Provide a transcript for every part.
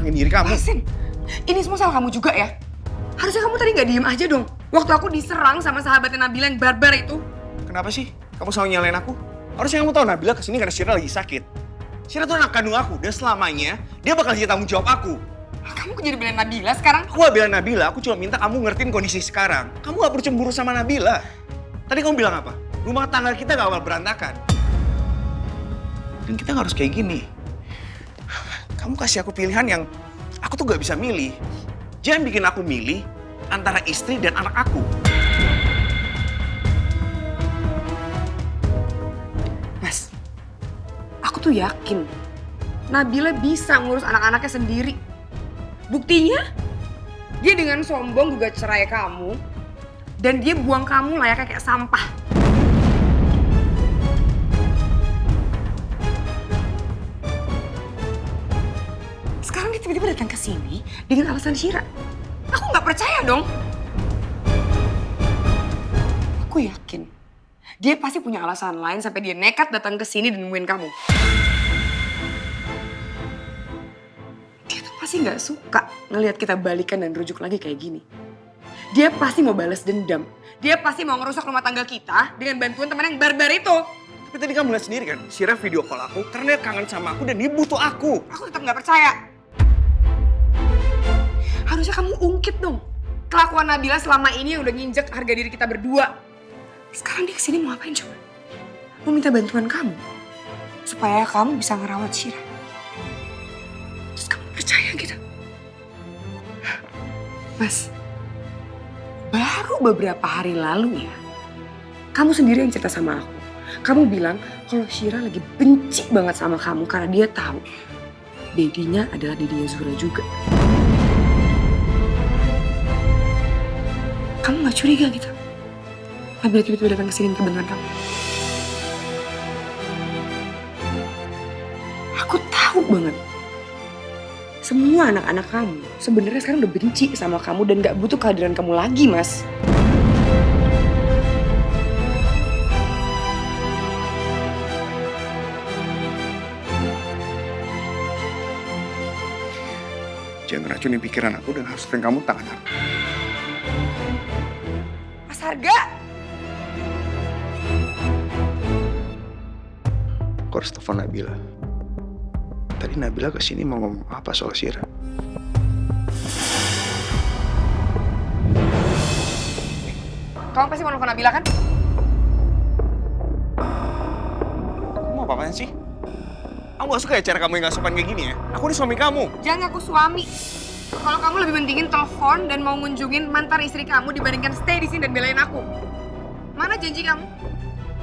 ngelindungin diri kamu. Sin, ini semua salah kamu juga ya. Harusnya kamu tadi nggak diem aja dong. Waktu aku diserang sama sahabatnya Nabila yang barbar itu. Kenapa sih? Kamu selalu nyalain aku? Harusnya kamu tahu Nabila kesini karena Syira lagi sakit. Syira tuh anak kandung aku, dan selamanya dia bakal jadi tanggung jawab aku. Kamu jadi belain Nabila sekarang? Aku gak bela Nabila, aku cuma minta kamu ngertiin kondisi sekarang. Kamu gak perlu cemburu sama Nabila. Tadi kamu bilang apa? Rumah tangga kita gak bakal berantakan. Dan kita gak harus kayak gini. Kamu kasih aku pilihan yang aku tuh gak bisa milih. Jangan bikin aku milih antara istri dan anak aku. Mas, aku tuh yakin Nabila bisa ngurus anak-anaknya sendiri. Buktinya, dia dengan sombong gugat cerai kamu dan dia buang kamu layaknya kayak sampah. Sekarang dia tiba-tiba datang ke sini dengan alasan Syira. Aku nggak percaya dong. Aku yakin dia pasti punya alasan lain sampai dia nekat datang ke sini dan nemuin kamu. Dia tuh pasti nggak suka ngelihat kita balikan dan rujuk lagi kayak gini. Dia pasti mau balas dendam. Dia pasti mau ngerusak rumah tangga kita dengan bantuan teman yang barbar itu. Tapi tadi kamu lihat sendiri kan, Syira video call aku karena dia kangen sama aku dan dia butuh aku. Aku tetap nggak percaya. Harusnya kamu ungkit dong kelakuan Nabila selama ini yang udah nginjek harga diri kita berdua. Sekarang dia kesini mau ngapain coba? Mau minta bantuan kamu supaya kamu bisa ngerawat Syira. Terus kamu percaya gitu? Mas, baru beberapa hari lalu ya, kamu sendiri yang cerita sama aku. Kamu bilang kalau Syira lagi benci banget sama kamu karena dia tahu dedinya adalah dedinya Zura juga. Kamu gak curiga gitu? Nabila tiba-tiba datang ke sini minta bantuan kamu. Aku tahu banget. Semua anak-anak kamu sebenarnya sekarang udah benci sama kamu dan gak butuh kehadiran kamu lagi, Mas. Jangan racunin pikiran aku dan haruskan kamu tangan aku. Mas Harga! Aku harus telepon Nabila. Tadi Nabila kesini mau ngomong apa soal Syira? Kamu pasti mau nelfon Nabila kan? Kamu mau apa-apaan sih? Aku gak suka ya cara kamu yang gak sopan kayak gini ya. Aku ini suami kamu. Jangan ngaku suami. Kalau kamu lebih pentingin telepon dan mau ngunjungin mantan istri kamu dibandingkan stay di sini dan belain aku. Mana janji kamu?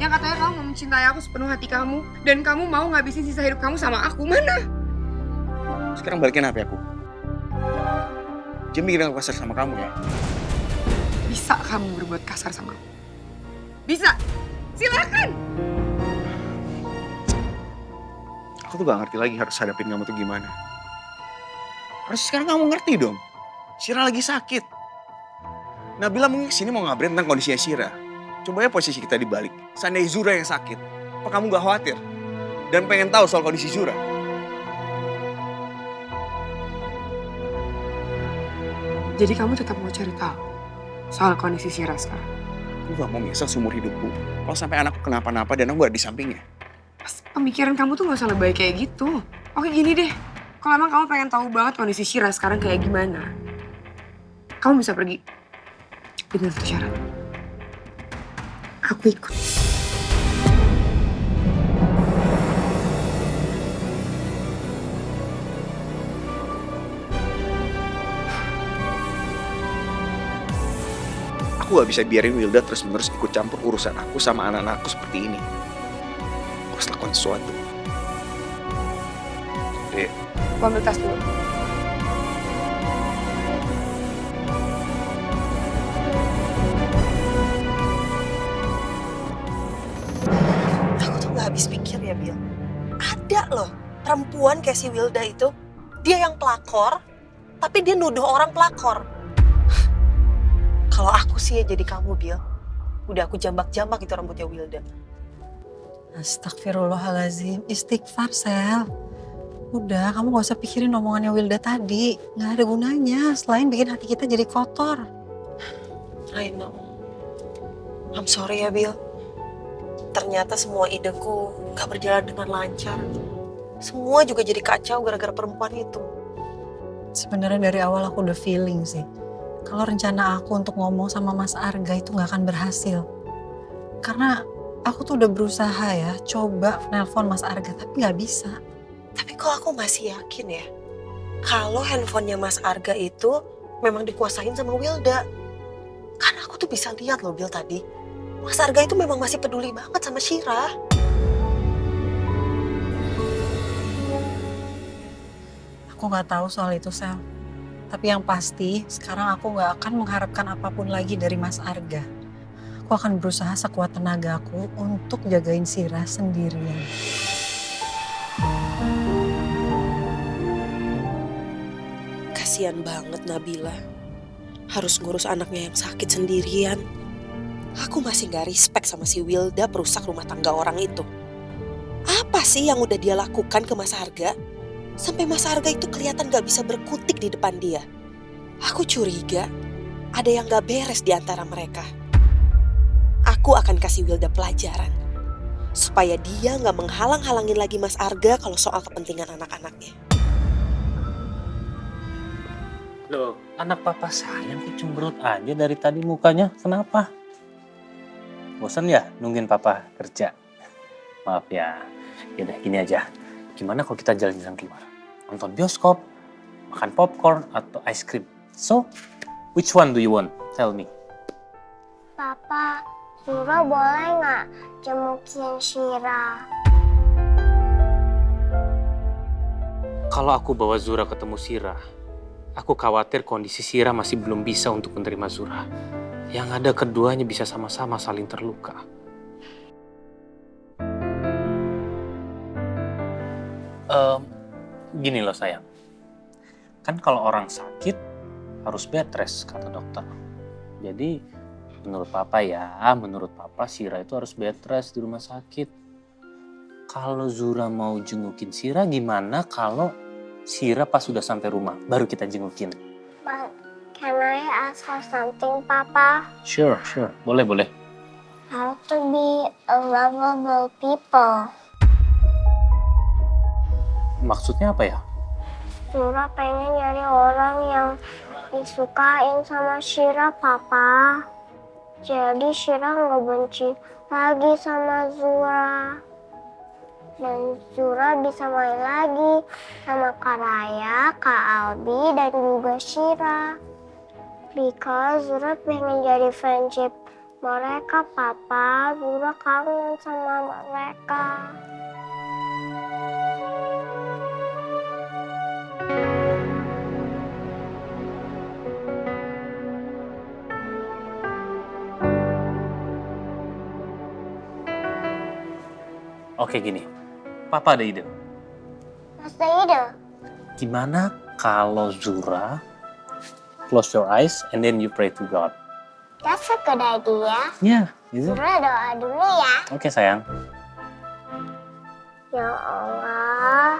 Yang katanya kamu mau mencintai aku sepenuh hati kamu dan kamu mau ngabisin sisa hidup kamu sama aku. Mana? Sekarang balikin HP aku. Jangan bikin aku kasar sama kamu ya. Bisa kamu berbuat kasar sama aku? Bisa? Silakan. Aku tuh gak ngerti lagi harus hadapin kamu tuh gimana. Harus sekarang kamu ngerti dong. Syira lagi sakit. Nabila mungkin kesini mau ngabarin tentang kondisinya Syira. Coba ya posisi kita dibalik. Seandainya Zura yang sakit, apa kamu gak khawatir? Dan pengen tahu soal kondisi Zura? Jadi kamu tetap mau cari tahu soal kondisi Syira sekarang? Aku gak mau nyesel seumur hidupku. Kalau sampai anakku kenapa-napa dan aku gak di sampingnya. Mas, pemikiran kamu tuh gak usah lebay kayak gitu. Oke gini deh, kalau emang kamu pengen tahu banget kondisi Syira sekarang kayak gimana, kamu bisa pergi. Dengan satu syarat. Aku ikut. Aku gak bisa biarin Wilda terus-menerus ikut campur urusan aku sama anak-anakku seperti ini. Aku harus lakukan sesuatu. Dek. Aku ambil tas dulu. Aku tuh gak habis pikir ya, Bil. Ada loh perempuan kayak si Wilda itu. Dia yang pelakor, tapi dia nuduh orang pelakor. Kalau aku sih ya jadi kamu, Bil. Udah aku jambak-jambak itu rambutnya Wilda. Astagfirullahaladzim, istighfar, Sel. Udah, kamu gak usah pikirin omongannya Wilda tadi. Gak ada gunanya, selain bikin hati kita jadi kotor. I know. I'm sorry ya, Bill. Ternyata semua ideku gak berjalan dengan lancar. Semua juga jadi kacau gara-gara perempuan itu. Sebenarnya dari awal aku udah feeling sih. Kalau rencana aku untuk ngomong sama Mas Arga itu gak akan berhasil. Karena aku tuh udah berusaha ya, coba nelpon Mas Arga, tapi gak bisa. Tapi kok aku masih yakin ya, kalau handphonenya Mas Arga itu memang dikuasain sama Wilda. Karena aku tuh bisa lihat loh Bill tadi, Mas Arga itu memang masih peduli banget sama Shira. Aku gak tahu soal itu, Sel. Tapi yang pasti, sekarang aku gak akan mengharapkan apapun lagi dari Mas Arga. Aku akan berusaha sekuat tenagaku untuk jagain Shira sendirian. Kasian banget Nabila, harus ngurus anaknya yang sakit sendirian. Aku masih gak respect sama si Wilda perusak rumah tangga orang itu. Apa sih yang udah dia lakukan ke Mas Arga? Sampai Mas Arga itu kelihatan gak bisa berkutik di depan dia. Aku curiga ada yang gak beres di antara mereka. Aku akan kasih Wilda pelajaran. Supaya dia gak menghalang-halangin lagi Mas Arga kalau soal kepentingan anak-anaknya. Loh, anak papa sayang kok cemberut aja dari tadi mukanya. Kenapa? Bosan ya nungguin papa kerja? Maaf ya. Yaudah gini aja. Gimana kalau kita jalan-jalan keluar? Nonton bioskop, makan popcorn, atau ice cream? So, which one do you want? Tell me. Papa, Zura boleh nggak jengukin Shira? Kalau aku bawa Zura ketemu Shira, aku khawatir kondisi Shira masih belum bisa untuk menerima Zura. Yang ada keduanya bisa sama-sama saling terluka. Gini loh sayang, kan kalau orang sakit harus bed rest kata dokter. Jadi menurut papa Shira itu harus bed rest di rumah sakit. Kalau Zura mau jengukin Shira gimana kalau Shira pas sudah sampai rumah baru kita jengukin? But can I ask for something, Papa? Sure, boleh. How to be a lovable people? Maksudnya apa ya? Zura pengen nyari orang yang disukain sama Shira, Papa. Jadi Shira nggak benci lagi sama Zura. Dan Zura bisa main lagi sama Kak Raya, Kak Albi, dan juga Shira. Because Zura pengen jadi friendship mereka, Papa. Zura kangen sama mereka. Oke gini, papa ada ide. What's the ide? Gimana kalau Zura close your eyes and then you pray to God? That's a good idea. Ya, gitu. Zura doa dulu ya. Oke sayang. Ya Allah.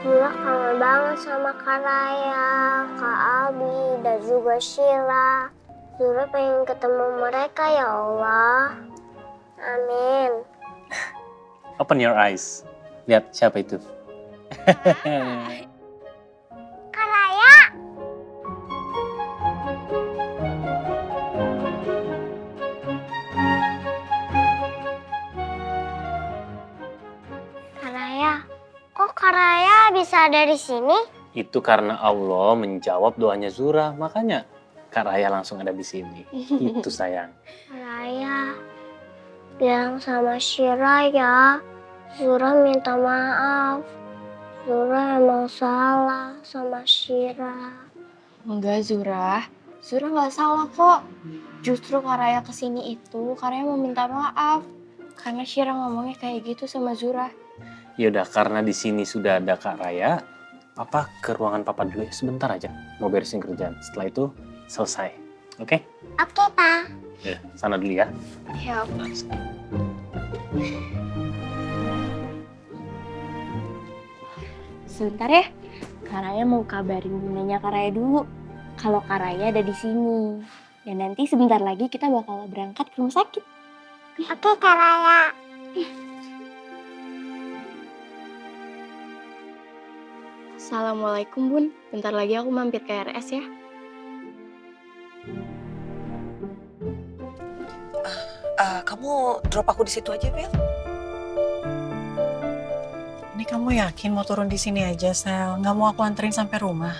Zura kangen banget sama Kak Raya, Kak Albi, dan juga Sheila. Zura pengen ketemu mereka ya Allah. Amin. Open your eyes. Lihat siapa itu. Kak Raya. Kak Raya, kok Kak Raya bisa ada di sini? Itu karena Allah menjawab doanya Zura, makanya Kak Raya langsung ada di sini. Itu sayang. Kak Raya, bilang sama Shira ya, Zura minta maaf. Zura emang salah sama Shira. Enggak, Zura. Zura nggak salah kok. Justru Kak Raya kesini itu, Kak Raya mau minta maaf. Karena Shira ngomongnya kayak gitu sama Zura. Yaudah, karena di sini sudah ada Kak Raya, Papa ke ruangan Papa dulu ya, sebentar aja. Mau beresin kerjaan. Setelah itu selesai. Oke? Oke, Pa. Ya, sana dulu ya. Ya, Sebentar ya, Kak Raya mau kabarin bundanya Kak Raya dulu. Kalau Kak Raya ada di sini. Dan nanti sebentar lagi kita bakal berangkat ke rumah sakit. Oke, Kak Raya. Assalamualaikum, Bun. Bentar lagi aku mampir ke RS ya. Kamu drop aku di situ aja, Bel. Ini kamu yakin mau turun di sini aja, Sel? Nggak mau aku anterin sampai rumah?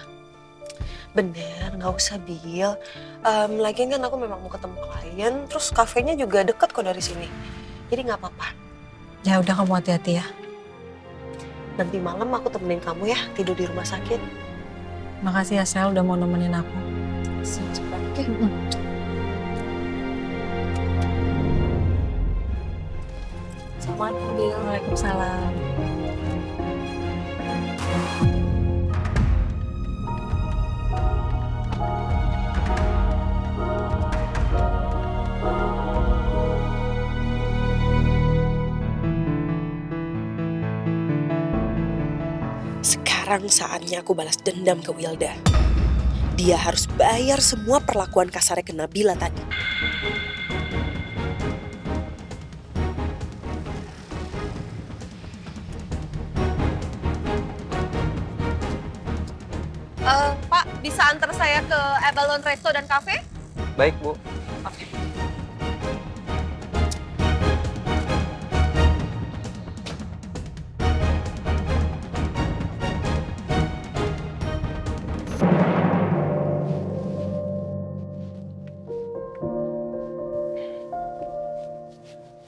Bener, nggak usah, Bil. Lagian kan aku memang mau ketemu klien, terus kafenya juga deket kok dari sini. Jadi nggak apa-apa. Ya udah, kamu hati-hati ya. Nanti malam aku temenin kamu ya, tidur di rumah sakit. Makasih ya, Sel, udah mau nemenin aku. Cepat, oke? Assalamualaikum, Bil. Waalaikumsalam. Sekarang saatnya aku balas dendam ke Wilda. Dia harus bayar semua perlakuan kasarnya ke Nabila tadi. Pak, bisa antar saya ke Abalone Resto dan Cafe? Baik, Bu.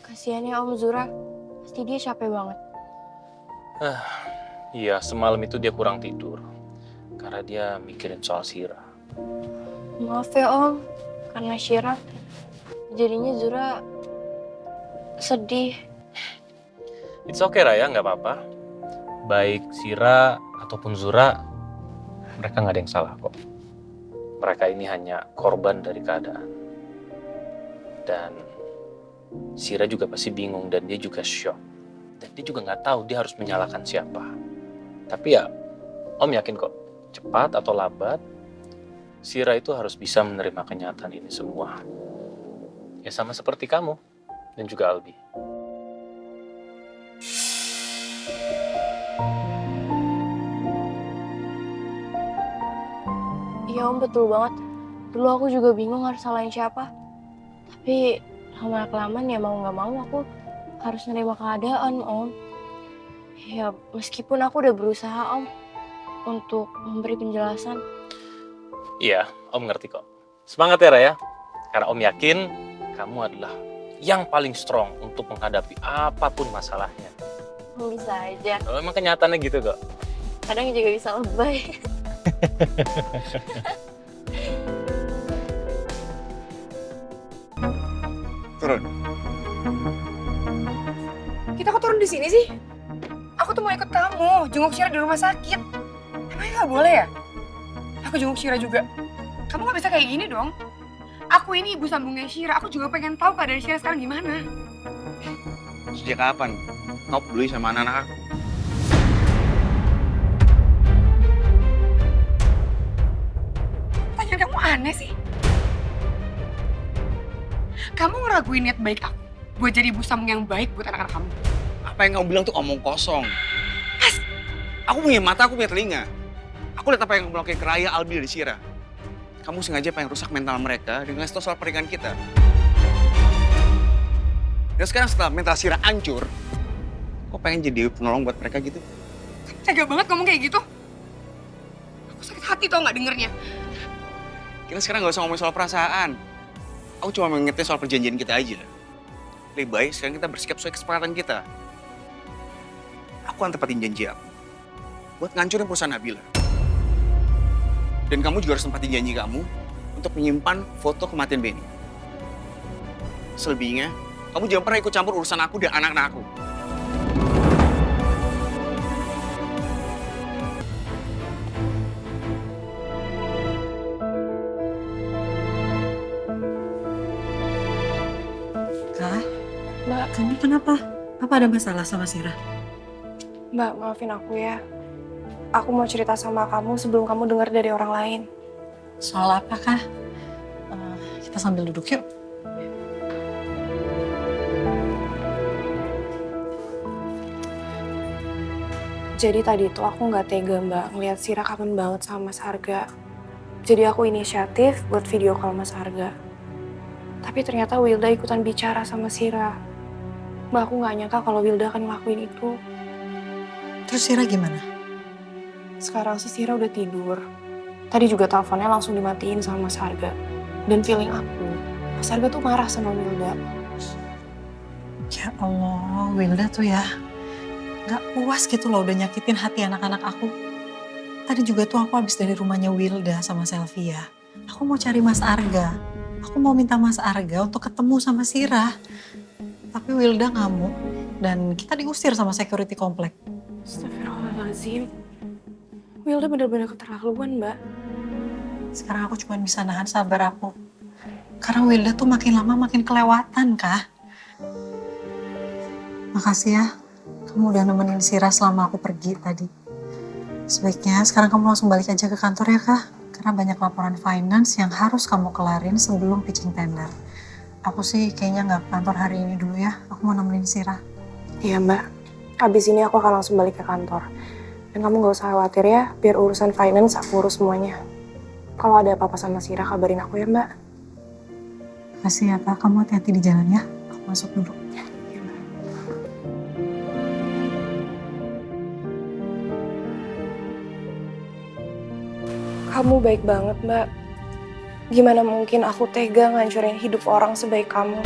Kasihan ya Om Zura. Pasti dia capek banget. Iya, semalam itu dia kurang tidur. Karena dia mikirin soal Sira. Maaf ya Om. Karena Syira. Jadinya Zura sedih. It's okay Raya, nggak apa-apa. Baik Sira ataupun Zura, mereka nggak ada yang salah kok. Mereka ini hanya korban dari keadaan. Dan Sira juga pasti bingung dan dia juga shock. Dan dia juga nggak tahu dia harus menyalahkan siapa. Tapi ya, Om yakin kok, cepat atau lambat, Sira itu harus bisa menerima kenyataan ini semua. Ya sama seperti kamu dan juga Albi. Iya Om, betul banget. Dulu aku juga bingung harus salahin siapa. Tapi lama-kelamaan ya mau nggak mau aku harus nerima keadaan Om. Ya meskipun aku udah berusaha Om untuk memberi penjelasan. Iya, Om ngerti kok. Semangat ya Raya. Karena Om yakin kamu adalah yang paling strong untuk menghadapi apapun masalahnya. Bisa aja. Oh, emang kenyataannya gitu kok. Kadang juga bisa lebay. Turun. Kita kok turun di sini sih? Aku tuh mau ikut kamu, jenguk Syira di rumah sakit. Emangnya nggak boleh ya? Aku jenguk Syira juga. Kamu nggak bisa kayak gini dong. Aku ini ibu sambungnya Syira, aku juga pengen tahu keadaan Syira sekarang gimana. Sejak kapan kau peduli sama anak-anak aku? Pertanyaan kamu aneh sih. Kamu ngeraguin niat baik aku buat jadi ibu sambung yang baik buat anak-anak kamu. Apa yang kamu bilang tuh omong kosong. Aku punya mata, aku punya telinga. Aku lihat apa yang kamu lakukan ke Raya, Albi, dan Syira. Kamu sengaja pengen rusak mental mereka dengan ngasih tau soal pernikahan kita. Dan sekarang setelah mental Syira hancur, kok pengen jadi penolong buat mereka gitu? Tega banget ngomong kayak gitu. Aku sakit hati tau nggak dengernya. Kita sekarang gak usah ngomongin soal perasaan. Aku cuma mengingatnya soal perjanjian kita aja. Lebih baik sekarang kita bersikap sesuai kesepakatan kita. Aku akan tepatin janji aku buat ngancurin perusahaan Nabila. Dan kamu juga harus tempatin janji kamu untuk menyimpan foto kematian Benny. Selebihnya, kamu jangan pernah ikut campur urusan aku dan anak-anak aku. Kak, Mbak, kamu kenapa? Apa ada masalah sama Sira? Mbak, maafin aku ya. Aku mau cerita sama kamu sebelum kamu dengar dari orang lain. Soal apa kah? Kita sambil duduk yuk. Jadi tadi tuh aku nggak tega Mbak ngeliat Sira kangen banget sama Mas Arga. Jadi aku inisiatif buat video call Mas Arga. Tapi ternyata Wilda ikutan bicara sama Sira. Mbak, aku nggak nyangka kalau Wilda akan ngelakuin itu. Terus Sira gimana? Sekarang sih Sira udah tidur. Tadi juga teleponnya langsung dimatiin sama Mas Arga. Dan feeling aku, Mas Arga tuh marah sama Wilda. Ya Allah, Wilda tuh ya gak puas gitu loh udah nyakitin hati anak-anak aku. Tadi juga tuh aku habis dari rumahnya Wilda sama Selvia. Aku mau cari Mas Arga. Aku mau minta Mas Arga untuk ketemu sama Sira. Tapi Wilda ngamuk dan kita diusir sama security komplek. Astagfirullahaladzim. Wilda bener-bener keterlaluan, Mbak. Sekarang aku cuma bisa nahan sabar aku. Karena Wilda tuh makin lama makin kelewatan, Kak. Makasih ya, kamu udah nemenin Sira selama aku pergi tadi. Sebaiknya sekarang kamu langsung balik aja ke kantor ya, Kak. Karena banyak laporan finance yang harus kamu kelarin sebelum pitching tender. Aku sih kayaknya nggak ke kantor hari ini dulu ya. Aku mau nemenin Sira. Iya, Mbak. Abis ini aku akan langsung balik ke kantor. Dan kamu gak usah khawatir ya, biar urusan finance aku urus semuanya. Kalau ada apa-apa sama Sira, kabarin aku ya, Mbak. Makasih ya, Kak. Kamu hati-hati di jalan ya. Aku masuk dulu. Iya, Mbak. Kamu baik banget, Mbak. Gimana mungkin aku tega ngancurin hidup orang sebaik kamu?